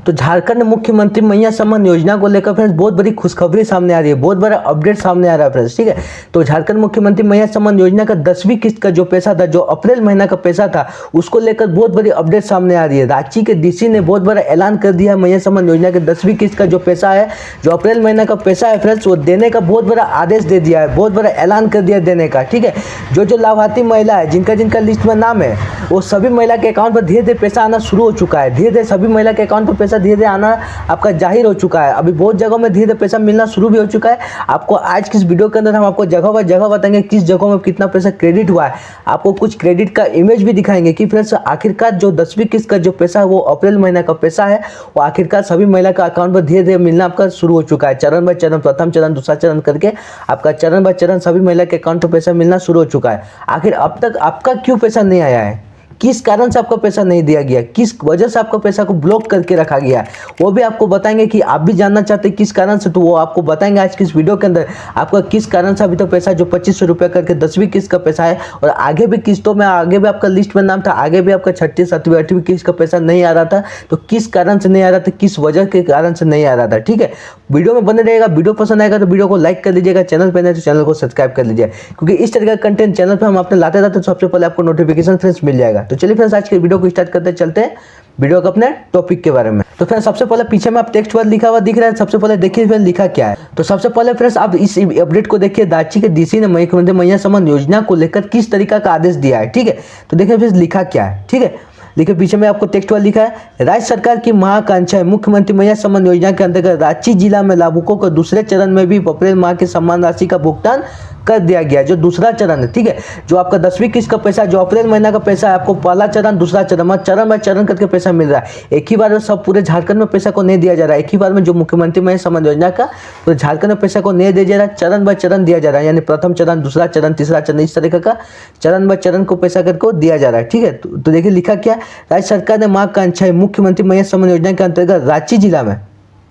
तो झारखंड मुख्यमंत्री मैया सम्मान योजना को लेकर फ्रेंड्स बहुत बड़ी खुशखबरी सामने आ रही है, बहुत बड़ा अपडेट सामने आ रहा है फ्रेंड्स। ठीक है, तो झारखंड मुख्यमंत्री मैया सम्मान योजना का 10वीं किस्त का जो पैसा था, जो अप्रैल महीना का पैसा था, उसको लेकर बहुत बड़ी अपडेट सामने आ रही है। रांची के डीसी ने बहुत बड़ा ऐलान कर दिया, मैया सम्मान योजना के 10वीं किस्त का जो पैसा है, जो अप्रैल महीना का पैसा है फ्रेंड्स, वो देने का बहुत बड़ा आदेश दे दिया है, बहुत बड़ा ऐलान कर दिया देने का। ठीक है, जो लाभार्थी महिला है, जिनका लिस्ट में नाम है, वो सभी महिला के अकाउंट पर धीरे धीरे पैसा आना शुरू हो चुका है। धीरे धीरे सभी महिला के अकाउंट पर पैसा धीरे धीरे आना आपका जाहिर हो चुका है। अभी बहुत जगहों में धीरे धीरे पैसा मिलना शुरू भी हो चुका है। आपको आज की इस वीडियो के अंदर हम आपको जगह बाय जगह बताएंगे किस जगहों में कितना पैसा क्रेडिट हुआ है। आपको कुछ क्रेडिट का इमेज भी दिखाएंगे कि फ्रेंड्स आखिरकार जो 10वीं किस्त का जो पैसा है, वो अप्रैल महीना का पैसा है, वो आखिरकार सभी महिला का अकाउंट पर धीरे धीरे मिलना आपका शुरू हो चुका है। चरण बाय चरण, प्रथम चरण, दूसरा चरण करके आपका चरण बाय चरण सभी महिला के अकाउंट पर पैसा मिलना शुरू हो चुका है। आखिर अब तक आपका क्यों पैसा नहीं आया है, किस कारण से आपका पैसा नहीं दिया गया, किस वजह से आपका पैसा को ब्लॉक करके रखा गया, वो भी आपको बताएंगे। कि आप भी जानना चाहते हैं किस कारण से, तो वो आपको बताएंगे आज की इस वीडियो के अंदर। आपका किस कारण से अभी तो पैसा जो 2500 रुपये करके 10वीं किस्त का पैसा है, और आगे भी किस्तों में, आगे भी आपका लिस्ट में नाम था, आगे भी आपका 6ठी 7वीं 8वीं किस्त का पैसा नहीं आ रहा था, तो किस कारण से नहीं आ रहा था, किस वजह के कारण से नहीं आ रहा था। ठीक है, वीडियो में बने रहेगा। वीडियो पसंद आएगा तो वीडियो को लाइक कर लीजिएगा, चैनल पर नहीं तो चैनल को सब्सक्राइब कर लीजिए, क्योंकि इस तरह का कंटेंट चैनल पर हम अपने लाते रहते हैं, तो सबसे पहले आपको नोटिफिकेशन फ्रेंड्स मिल जाएगा। तो चलिए फ्रेंड्स आज के वीडियो को स्टार्ट करते चलते हैं वीडियो को अपने टॉपिक के बारे में। तो फ्रेंड्स सबसे पहले पीछे में आप टेक्स्ट वर्ड लिखा हुआ दिख रहा है, सबसे पहले देखिए फ्रेंड्स लिखा क्या है। तो सबसे पहले फ्रेंड्स आप इस अपडेट को देखिए, रांची के डीसी ने मुख्यमंत्री मैया सम्मान योजना को लेकर किस तरीका का आदेश दिया है। ठीक है, तो देखिए फ्रेंड्स लिखा क्या है। ठीक है, देखिए पीछे में आपको टेक्स्ट वर्ड लिखा है, राज्य सरकार की महाकांक्षा है मुख्यमंत्री मैया सम्मान योजना के अंतर्गत रांची जिला में लाभुकों को दूसरे चरण में भी अप्रैल माह के सम्मान राशि का भुगतान कर दिया गया। जो दूसरा चरण है, ठीक है, जो आपका 10वीं किस्त का पैसा, जो अप्रैल महीना का पैसा है, आपको पहला चरण, दूसरा चरण, चरण बाय चरण करके पैसा मिल रहा है। एक ही बार में सब पूरे झारखंड में पैसा को नहीं दिया जा रहा है, एक ही बार में जो मुख्यमंत्री मैया सम्मान योजना का तो झारखंड में पैसा को नहीं दिया जा रहा है, चरण बाय चरण दिया जा रहा है। यानी प्रथम चरण, दूसरा चरण, तीसरा चरण, इस तरीके का चरण बाय चरण को पैसा करके दिया जा रहा है। ठीक है, तो देखिए लिखा क्या, राज्य सरकार ने महाकांक्षा मुख्यमंत्री मैया सम्मान योजना के अंतर्गत रांची जिला में,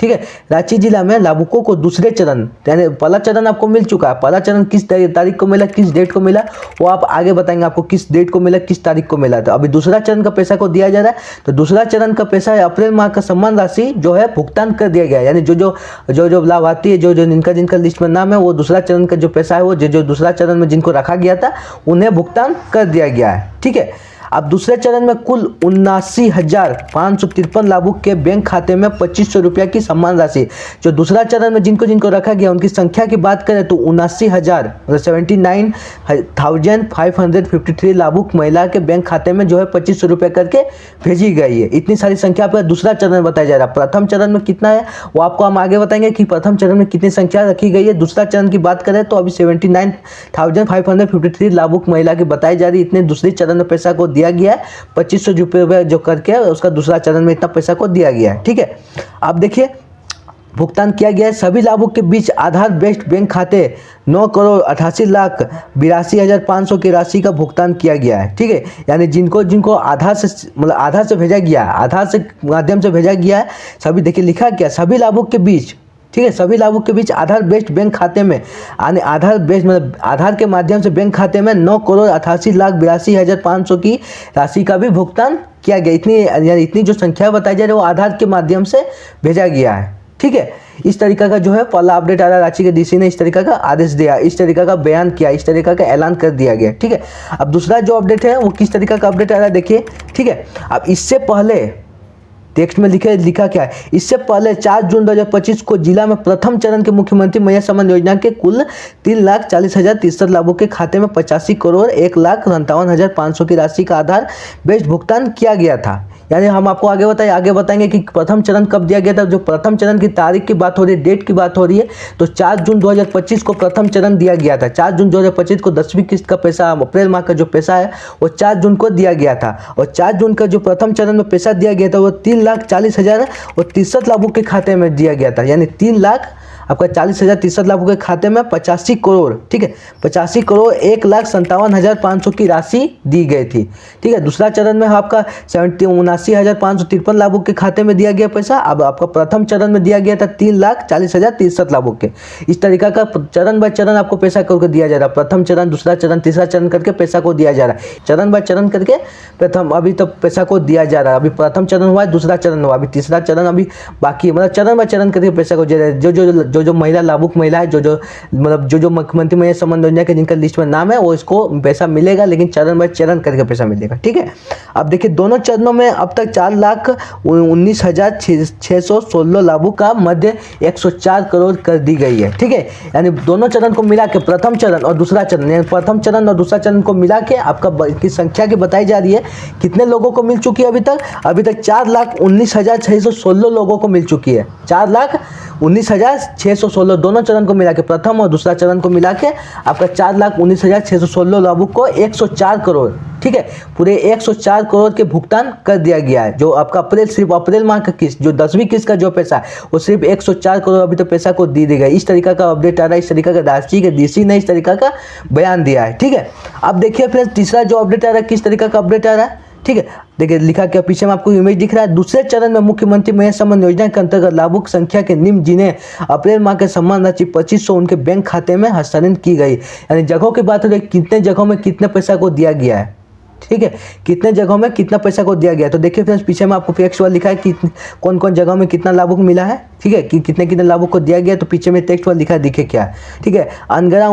ठीक है, रांची जिला में लाभुकों को दूसरे चरण, यानी पहला चरण आपको मिल चुका है, पहला चरण किस तारीख को मिला, किस डेट को मिला, वो आप आगे बताएंगे आपको किस डेट को मिला, किस तारीख को मिला। तो अभी दूसरा चरण का पैसा को दिया जा रहा है, तो दूसरा चरण का पैसा है अप्रैल माह का सम्मान राशि जो है भुगतान कर दिया गया है। यानी जो लाभार्थी है, जो जिनका लिस्ट में नाम है, वो दूसरा चरण का जो पैसा है, वो जो दूसरा चरण में जिनको रखा गया था, उन्हें भुगतान कर दिया गया है। ठीक है, अब दूसरे चरण में कुल 79,553 लाभुक के बैंक खाते में 2500 रुपया की सम्मान राशि, जो दूसरा चरण में जिनको रखा गया उनकी संख्या की बात करें तो 79,000 मतलब 79,553 लाभुक महिला के बैंक खाते में जो है 2500 रुपये करके भेजी गई है। इतनी सारी संख्या पर दूसरा चरण बताया जा रहा है। प्रथम चरण में कितना है वो आपको हम आगे बताएंगे कि प्रथम चरण में कितनी संख्या रखी गई है। दूसरा चरण की बात करें तो अभी 79,553 लाभुक महिला की बताई जा रही है। इतने दूसरे चरण में पैसा को दिया गया है 2500 रुपये जो करके उसका दूसरा चरण में इतना पैसा को दिया गया है। ठीक है, आप देखिए भुगतान किया गया है सभी लाभुक के बीच आधार बेस्ड बैंक खाते 9,88,82,500 की राशि का भुगतान किया गया है। ठीक है, यानी जिनको आधार से मतलब आधार से भेजा गया, आधार से माध्यम से भेजा गया है, सभी देखिए लिखा क्या, सभी लाभुक के बीच, ठीक है, सभी लाभुक के बीच आधार बेस्ड बैंक खाते में, यानी आधार बेस्ड मतलब आधार के माध्यम से बैंक खाते में 9,88,82,500 की राशि का भी भुगतान किया गया। इतनी जो संख्या बताई जा रही है वो आधार के माध्यम से भेजा गया है। ठीक है, इस तरीका का जो है पहला अपडेट आ रहा है, रांची के डीसी ने इस तरीका का आदेश दिया, इस तरीका का बयान किया, इस तरीका का ऐलान कर दिया गया। ठीक है, अब दूसरा जो अपडेट है वो किस तरीका का अपडेट आ रहा है देखिए। ठीक है, अब इससे पहले टेक्स्ट में लिखा क्या है, इससे पहले 4 जून 2025 को जिला में प्रथम चरण के मुख्यमंत्री मैया सम्मान योजना के कुल 3,40,063 लाभुक के खाते में 85,01,57,500 की राशि का आधार बेस्ड भुगतान किया गया था। यानी हम आपको आगे बताएंगे कि प्रथम चरण कब दिया गया था। जो प्रथम चरण की तारीख की बात हो रही है, डेट की बात हो रही है, तो 4 जून 2025 को प्रथम चरण दिया गया था। 4 जून 2025 को 10वीं किस्त का पैसा, अप्रैल माह का जो पैसा है वो 4 जून को दिया गया था, और 4 जून का जो प्रथम चरण में पैसा दिया गया था वो 3,40,063 लाभुक के खाते में दिया गया था। यानी 3,00,000 आपका 40,063 लाभुक के खाते में 85 करोड़, ठीक है, 85 करोड़ 1,57,500 की राशि दी गई थी, ठीक है। दूसरा चरण में आपका 79,553 लाभुक के खाते में दिया गया पैसा। अब आपका प्रथम चरण में दिया गया था 3,40,063 लाभुक के। इस तरीका का चरण बाय चरण आपको पैसा करके दिया जा रहा है। प्रथम चरण, दूसरा चरण, तीसरा चरण करके पैसा को दिया जा रहा है, चरण बाय चरण करके प्रथम अभी तो पैसा को दिया जा रहा है। अभी प्रथम चरण हुआ है, दूसरा चरण हुआ, अभी तीसरा चरण अभी बाकी है। मतलब चरण बाय चरण करके पैसा को दे रहा है। जो महिला लाभुक महिला है, जो मतलब जो मुख्यमंत्री महिला सम्मान योजना के जिनका लिस्ट में नाम है, वो इसको पैसा मिलेगा, लेकिन चरण बाय चरण करके पैसा मिलेगा, ठीक है। अब देखिए दोनों चरणों में अब तक 4,19,616 लाभुक का मध्य 104 करोड़ कर दी गई है, ठीक है। यानी दोनों चरण को मिला के प्रथम चरण और दूसरा चरण, यानी प्रथम चरण और दूसरा चरण को मिला के आपका की संख्या की बताई जा रही है। कितने लोगों को मिल चुकी है अभी तक? 4,19,616 लोगों को मिल चुकी है। 4,19,616 दोनों चरण को मिला के, प्रथम और दूसरा चरण को मिला के आपका 4,19,616 लाभुक को 104 करोड़, ठीक है, पूरे 104 करोड़ के भुगतान कर दिया गया है। जो आपका सिर्फ अप्रैल माह का किस्त, जो 10वीं किस्त का जो पैसा है, वो सिर्फ 104 करोड़ अभी तो पैसा को दी गई। इस तरीका का अपडेट आ रहा है, इस तरीका का राशि के डीसी ने इस तरीका का बयान दिया है, ठीक है। अब देखिए फ्रेंड्स तीसरा जो अपडेट आ रहा है, किस तरीका का अपडेट आ रहा है, ठीक है। देखिए लिखा क्या, पीछे में आपको इमेज दिख रहा है। दूसरे चरण में मुख्यमंत्री महिला सम्मान योजना के अंतर्गत लाभुक संख्या के निम्न जिन्हें अप्रैल माह के सम्मान राशि 2500 उनके बैंक खाते में हस्तांतरित की गई। यानी जगहों की बात हो रही है, कितने जगहों में कितने पैसा को दिया गया है, ठीक है, कितने जगहों में कितना पैसा को दिया गया। तो देखिए फ्रेंड्स पीछे में आपको टेक्स्ट वाला लिखा है कि कौन कौन जगह में कितना लाभुक मिला है, ठीक है, कि कितने कितने लाभुक को दिया गया। तो पीछे में टेक्स्ट वाला लिखा है, दिखे क्या, ठीक है। अनगरा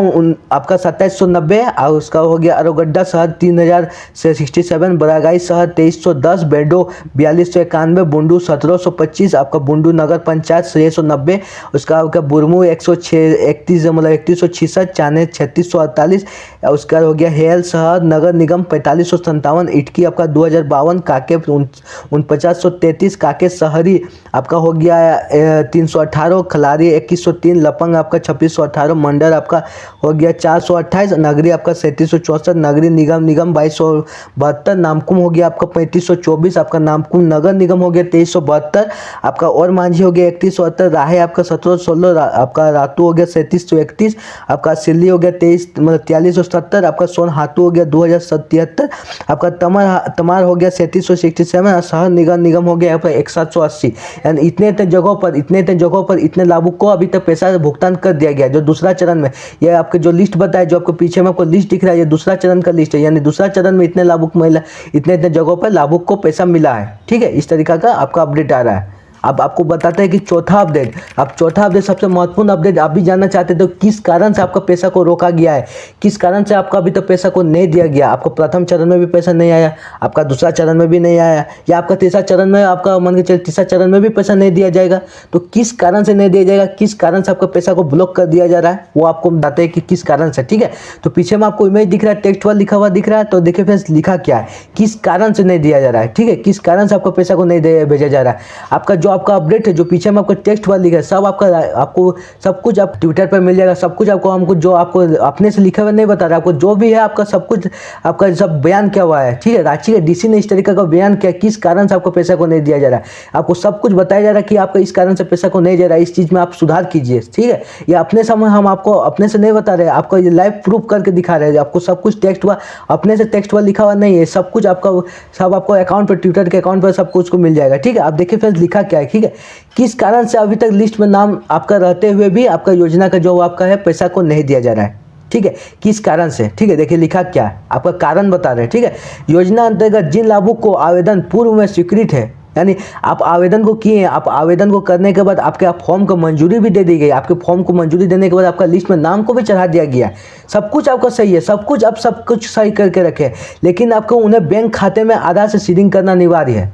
आपका 2790, और उसका हो गया अरोगड्डा शहर 3067, बरागाई शहर 2310, बेडो 4291, बुंडू 1725, आपका बुंडू नगर पंचायत 690, उसका आपका बुरमू 131 मतलब 3166, चाने 3648, उसका हो गया हेल शहर नगर निगम 4557, इटकी आपका 2052, काके 4933, काके शहरी आपका हो गया 318, खलारी 2103, लपंग आपका 2618, मंडल आपका हो गया 428, नगरी आपका 3764, नगरी निगम 2272, नामकुम हो गया आपका 3524, आपका नामकुम नगर निगम हो गया 2372, आपका और मांझी हो गया 3178, राहे आपका 1716, आपका रातू हो गया 3731, आपका सिल्ली हो गया 23 मतलब 4370, आपका सोन हाथू हो गया 2077, आपका तमार हो गया 3767, और शहर निगम हो गया आपका 1780। यानी इतने जगहों पर इतने लाभुक को अभी तक पैसा भुगतान कर दिया गया। जो दूसरा चरण में, ये आपके जो लिस्ट बताया, जो आपको पीछे में आपको लिस्ट दिख रहा है, ये दूसरा चरण का लिस्ट है। यानी दूसरा चरण में इतने लाभुक महिला इतने जगहों पर लाभुक को पैसा मिला है, ठीक है। इस तरीका का आपका अपडेट आ रहा है। अब आपको बताते हैं कि चौथा अपडेट, अब चौथा अपडेट सबसे महत्वपूर्ण अपडेट आप भी जानना चाहते तो किस कारण से आपका पैसा को रोका गया है, किस कारण से आपका अभी तक पैसा को नहीं दिया गया। आपको प्रथम चरण में भी पैसा नहीं आया, आपका दूसरा चरण में भी नहीं आया, या आपका तीसरा चरण में आपका मान के चलिए तीसरा चरण में भी पैसा नहीं दिया जाएगा। तो किस कारण से नहीं दिया जाएगा, किस कारण से आपका पैसा को ब्लॉक कर दिया जा रहा है, वो आपको बताते हैं कि किस कारण से, ठीक है। तो पीछे में आपको इमेज दिख रहा है, टेक्स्ट वाला लिखा हुआ दिख रहा है। तो देखिए फ्रेंड्स लिखा क्या है, किस कारण से नहीं दिया जा रहा है, ठीक है, किस कारण से आपका पैसा को नहीं भेजा जा रहा है। आपका जो आपका अपडेट है, जो पीछे में आपको टेक्स्ट वाला लिखा है, सब आपको सब कुछ आप ट्विटर पर मिल जाएगा, सब कुछ आपको हमको जो आपको अपने से लिखा हुआ नहीं बता रहा, आपको जो भी है आपका सब कुछ आपका सब बयान किया हुआ है, ठीक है। रांची के डीसी ने इस तरीके का बयान किया किस कारण से आपको पैसा को नहीं दिया जा रहा है। आपको सब कुछ बताया जा रहा है कि आपका इस कारण से पैसा को नहीं जा रहा है, इस चीज़ में आप सुधार कीजिए, ठीक है। ये अपने समय हम आपको अपने से नहीं बता रहे, आपको ये लाइव प्रूफ करके दिखा रहे हैं। आपको सब कुछ टेक्स्ट हुआ अपने से टेक्स्ट हुआ लिखा हुआ नहीं है, सब कुछ आपका सब आपको अकाउंट पर ट्विटर के अकाउंट पर सब कुछ को मिल जाएगा, ठीक है। आप देखिए फ्रेंड्स लिखा क्या है, ठीक है, किस कारण से अभी तक लिस्ट में नाम आपका रहते हुए भी आपका योजना का जो आपका है पैसा को नहीं दिया जा रहा है, ठीक है, किस कारण से, ठीक है। देखिए लिखा क्या है, आपका कारण बता रहे हैं, ठीक है। योजना अंतर्गत जिन लाभुक को आवेदन पूर्व में स्वीकृत है, यानी आप आवेदन को किए, आप आवेदन को करने के बाद आपके फॉर्म को मंजूरी भी दे दी गई, आपके फॉर्म को मंजूरी देने के बाद आपका लिस्ट में नाम को भी चढ़ा दिया गया, सब कुछ आपका सही है, सब कुछ आप सब कुछ सही करके रखे, लेकिन आपको उन्हें बैंक खाते में आधार से सीडिंग करना अनिवार्य है,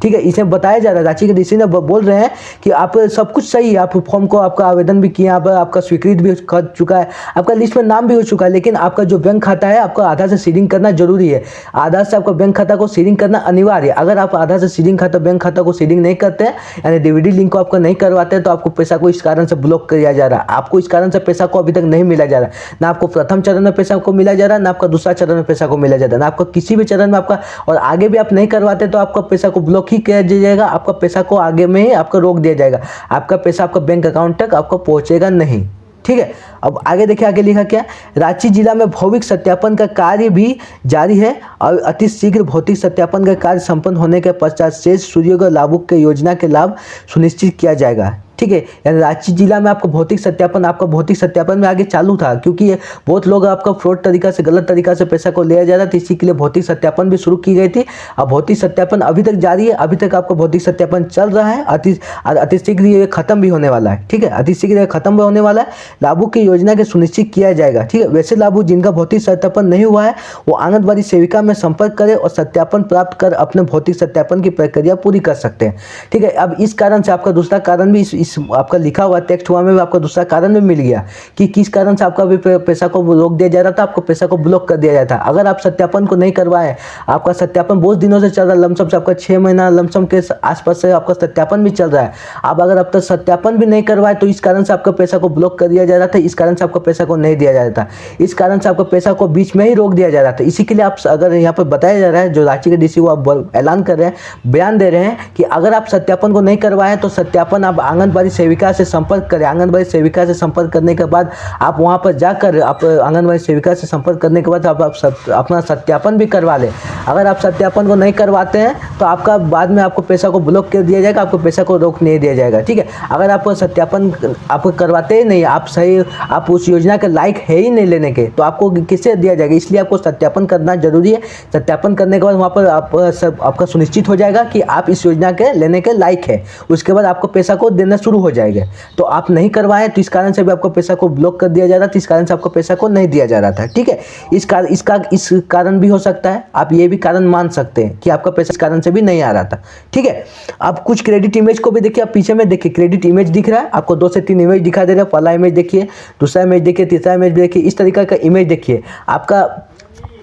ठीक है। इसे बताया जा रहा है, रांची के डीसी ने बोल रहे हैं कि आप सब कुछ सही है, आप फॉर्म को आपका आवेदन भी किया, आपका स्वीकृत भी कर चुका है, आपका लिस्ट में नाम भी हो चुका है, लेकिन आपका जो बैंक खाता है आपका आधार से सीडिंग करना जरूरी है। आधार से आपका बैंक खाता को सीडिंग करना अनिवार्य है। अगर आप आधार से सीडिंग खाता बैंक खाता को सीडिंग नहीं करते हैं, यानी डीवीडी लिंक को आपका नहीं करवाते हैं, तो आपको पैसा को इस कारण से ब्लॉक किया जा रहा है। आपको इस कारण से पैसा को अभी तक नहीं मिला जा रहा, ना आपको प्रथम चरण में पैसा को मिला जा रहा है, ना आपका दूसरा चरण में पैसा को मिला जा रहा है, ना आपका किसी भी चरण में आपका, और आगे भी आप नहीं करवाते तो आपका पैसा को ब्लॉक ब्लॉक ही किया जाएगा, आपका पैसा को आगे में ही आपका रोक दिया जाएगा, आपका पैसा आपका बैंक अकाउंट तक आपको पहुंचेगा नहीं। ठीक है, अब आगे देखिए, आगे लिखा क्या, रांची जिला में भौतिक सत्यापन का कार्य भी जारी है और अति शीघ्र भौतिक सत्यापन का कार्य संपन्न होने के पश्चात शेष सूर्योदय लाभुक के योजना के लाभ सुनिश्चित किया जाएगा। ठीक है, यानी रांची जिला में आपका भौतिक सत्यापन में आगे चालू था, क्योंकि ये बहुत लोग आपका फ्रॉड तरीका से, गलत तरीका से पैसा को लिया जा रहा था, इसी के लिए भौतिक सत्यापन भी शुरू की गई थी। अब भौतिक सत्यापन अभी तक जारी है, अभी तक आपका भौतिक सत्यापन चल रहा है, अति शीघ्र ये खत्म भी होने वाला है। ठीक है, अति शीघ्र खत्म भी होने वाला है। लाभुक की योजना के सुनिश्चित किया जाएगा। ठीक है, वैसे लाभुक जिनका भौतिक सत्यापन नहीं हुआ है वो आंगनबाड़ी सेविका में संपर्क करें और सत्यापन प्राप्त कर अपने भौतिक सत्यापन की प्रक्रिया पूरी कर सकते हैं। ठीक है, अब इस कारण से आपका दूसरा कारण भी इस आपका लिखा हुआ टेक्स्ट हुआ में भी आपका दूसरा कारण भी मिल गया कि किस कारण से आपका भी पैसा को रोक दिया जा रहा था, आपको पैसा को ब्लॉक कर दिया जाता। अगर आप सत्यापन को नहीं करवाएं, आपका सत्यापन बहुत दिनों से चल रहा है, लमसम से आपका 6 महीना लमसम के आसपास से आपका सत्यापन भी चल रहा है। अब अगर अब तक सत्यापन भी नहीं करवाए तो इस कारण से आपका पैसा को ब्लॉक कर दिया जा रहा था, इस कारण से आपका पैसा को नहीं दिया जा रहा था, इस कारण से आपका पैसा को बीच में ही रोक दिया जा रहा था। इसी के लिए आप अगर यहाँ पर बताया जा रहा है, जो रांची के डीसी वो आप ऐलान कर रहे हैं, बयान दे रहे हैं कि अगर आप सत्यापन को नहीं करवाएं तो सत्यापन आप आंगनबाड़ी सेविका से संपर्क करें। आंगनबाड़ी सेविका से संपर्क करने के बाद आप वहां पर जाकर आप आंगनबाड़ी सेविका से संपर्क करने के बाद आप अपना सत्यापन भी करवा लें। अगर आप सत्यापन को नहीं करवाते हैं तो आपका बाद में आपको पैसा को ब्लॉक कर दिया जाएगा, आपको पैसा को रोक नहीं दिया जाएगा। ठीक है, अगर आप सत्यापन आप करवाते ही नहीं, आप उस योजना के लायक है ही नहीं लेने के, तो आपको किससे दिया जाएगा। इसलिए आपको सत्यापन करना जरूरी है। सत्यापन करने के बाद वहाँ पर आपका सुनिश्चित हो जाएगा कि आप इस योजना के लेने के लायक है, उसके बाद आपको पैसा को देना शुरू हो जाएगा। तो आप नहीं करवाएं तो इस कारण से भी आपको पैसा को ब्लॉक कर दिया जा रहा था, इस कारण से आपको पैसा को नहीं दिया जा रहा था। ठीक है, इस कारण भी हो सकता है, आप ये भी कारण मान सकते हैं कि आपका पैसा इस कारण से भी नहीं आ रहा था। ठीक है, आप कुछ क्रेडिट इमेज को भी देखिए, आप पीछे में देखिए क्रेडिट इमेज दिख रहा है आपको, 2 से 3 इमेज दिखा दे रहा है। पहला इमेज देखिए, दूसरा इमेज देखिए, तीसरा इमेज देखिए, इस तरीके का इमेज देखिए। आपका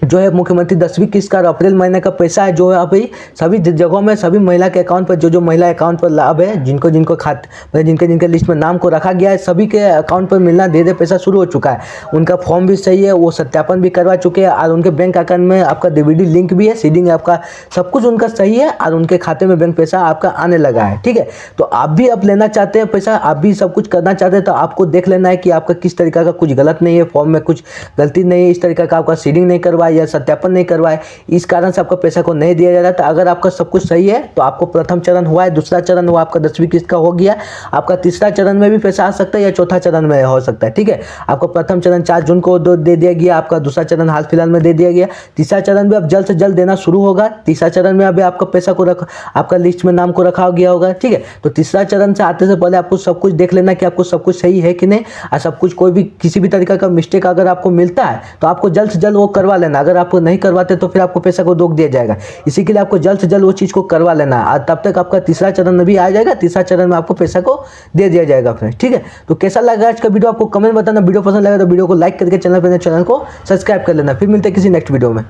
जो है मुख्यमंत्री 10वीं किस्त का अप्रैल महीने का पैसा है, जो है अभी सभी जगहों में सभी महिला के अकाउंट पर, जो महिला अकाउंट पर लाभ है, जिनके लिस्ट में नाम को रखा गया है, सभी के अकाउंट पर मिलना धीरे धीरे पैसा शुरू हो चुका है। उनका फॉर्म भी सही है, वो सत्यापन भी करवा चुके हैं और उनके बैंक अकाउंट में आपका डीबीडी लिंक भी है, सीडिंग आपका सब कुछ उनका सही है और उनके खाते में बैंक पैसा आपका आने लगा है। ठीक है, तो आप भी अब लेना चाहते हैं पैसा, आप भी सब कुछ करना चाहते हैं, तो आपको देख लेना है कि आपका किस तरीका का कुछ गलत नहीं है, फॉर्म में कुछ गलती नहीं है, इस तरीका का आपका सीडिंग नहीं करवाया या सत्यापन नहीं करवाए, इस कारण से आपका पैसा को नहीं दिया जा रहा था। अगर आपका सब कुछ सही है तो आपको प्रथम चरण हुआ है, दूसरा चरण हुआ आपका 10वीं किस्त का हो गया, आपका तीसरा चरण में भी पैसा आ सकता है या चौथा चरण में हो सकता है। ठीक है, आपको प्रथम चरण 4 जून को दे दिया गया, आपका दूसरा चरण हाल फिलहाल में दे दिया गया, तीसरा चरण भी अब जल्द से जल्द देना शुरू होगा। तीसरा चरण में अभी आपका पैसा को आपका लिस्ट में नाम को रखा गया होगा। ठीक है, तो तीसरा चरण से आते से पहले आपको सब कुछ देख लेना कि आपको सब कुछ सही है कि नहीं, और सब कुछ कोई भी किसी भी तरीका का मिस्टेक अगर आपको मिलता है तो आपको जल्द से जल्द वो करवा लेना। अगर आपको नहीं करवाते तो फिर आपको पैसा को रोक दिया जाएगा। इसी के लिए आपको जल्द से जल्द वो चीज़ को करवा लेना है, तब तक आपका तीसरा चरण भी आ जाएगा, तीसरा चरण में आपको पैसा को दे दिया जाएगा फ्रेंड्स। ठीक है, तो कैसा लगा आज का वीडियो, आपको कमेंट बताना। वीडियो पसंद लगा तो वीडियो को लाइक करके चैनल को सब्सक्राइब कर लेना। फिर मिलते हैं किसी नेक्स्ट वीडियो में।